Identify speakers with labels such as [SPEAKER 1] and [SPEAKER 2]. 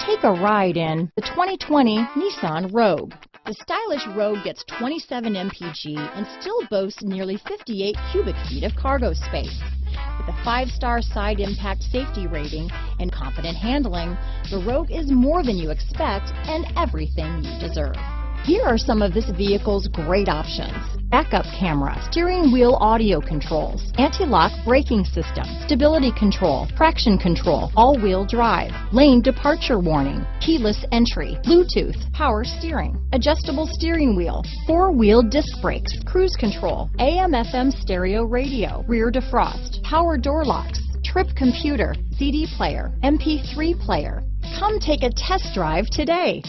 [SPEAKER 1] Take a ride in the 2020 Nissan Rogue. The stylish Rogue gets 27 mpg and still boasts nearly 58 cubic feet of cargo space. With a 5-star side impact safety rating and confident handling, the Rogue is more than you expect and everything you deserve. Here are some of this vehicle's great options: backup camera, steering wheel audio controls, anti-lock braking system, stability control, traction control, all-wheel drive, lane departure warning, keyless entry, Bluetooth, power steering, adjustable steering wheel, 4-wheel disc brakes, cruise control, AM/FM stereo radio, rear defrost, power door locks, trip computer, CD player, MP3 player. Come take a test drive today.